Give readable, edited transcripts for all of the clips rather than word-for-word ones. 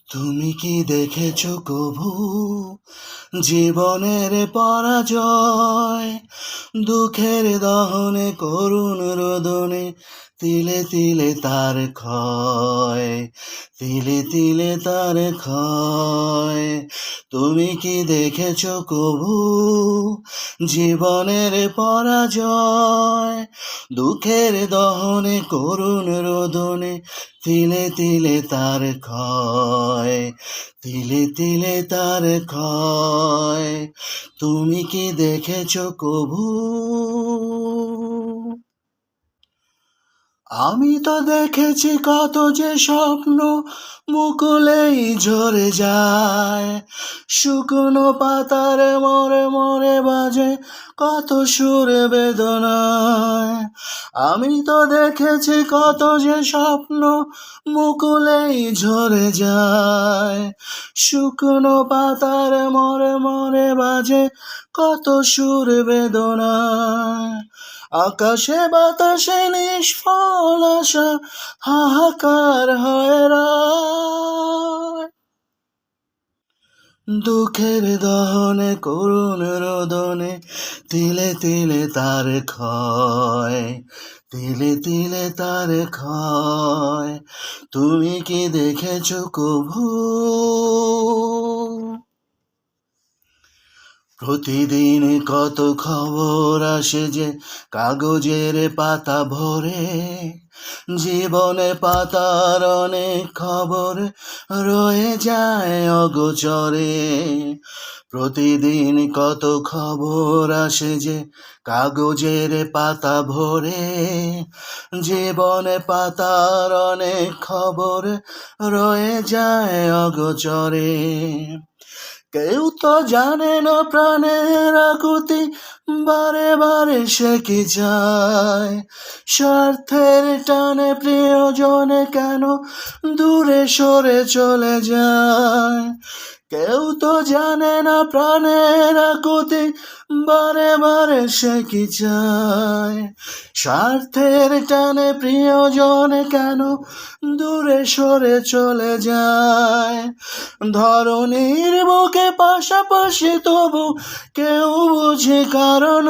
তুমি কি দেখেছো কভু জীবনের পরাজয়? দুঃখের দহনে করুণ রোদনে তিলে তিলে তার ক্ষয়, তিলে তিলে তার ক্ষয়। তুমি কি দেখেছো কভু জীবনের পরাজয়? দুঃখের দহনে করুণ রোদনে তিলে তিলে তার ক্ষয়, তিলে তিলে তার ক্ষয়। তুমি কি দেখেছো কভু? আমি তো দেখেছি কত যে স্বপ্ন মুকুলেই ঝরে যায়, শুকনো পাতার মরে মরে বাজে কত সুর বেদনায়। আমি তো দেখেছি কত যে স্বপ্ন মুকুলেই ঝরে যায়, শুকনো পাতার মরে মরে বাজে কত সুর বেদনায়। আকাশে বাতাসে নিষ্ফল আশা হাহাকার হয় রায়। দুঃখের দহনে করুণ রোদনে তিলে তিলে তার ক্ষয়, তিলে তিলে তার ক্ষয়। তুমি কি দেখেছো কভু? প্রতিদিন কত খবর আসে যে কাগজের পাতা ভরে, জীবনে পাতার অনেক খবর রয়ে যায় অগোচরে। প্রতিদিন কত খবর আসে যে কাগজের পাতা ভরে, জীবনে পাতার অনেক খবর রয়ে যায় অগোচরে। কেউ তো জানে না প্রাণের আকুতি, বারে বারে সে কি চায়। স্বার্থের টানে প্রিয়জনে কেন দূরে সরে চলে যায়। কেউ তো জানে না প্রাণের আকুতি, বারে বারে সে কি চায়। স্বার্থের টানে প্রিয়জনে কেন দূরে সরে চলে যায়। ধরণীর বুকে পাশাপাশি তবু কেউ বুঝে কারণ।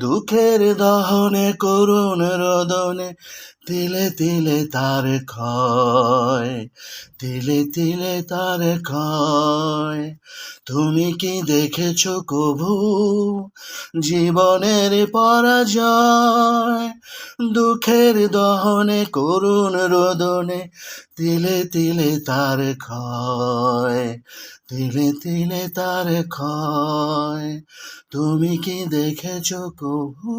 দুঃখের দহনে করুণ রোদনে তিলে তিলে তার ক্ষয়, তিলে তিলে তার ক্ষয়। তুমি কি দেখেছো কভু জীবনের পরাজয়? দুঃখের দহনে করুণ রোদনে তিলে তিলে তার ক্ষয়, তিলে তিলে তার ক্ষয়। তুমি কি দেখেছো কভু?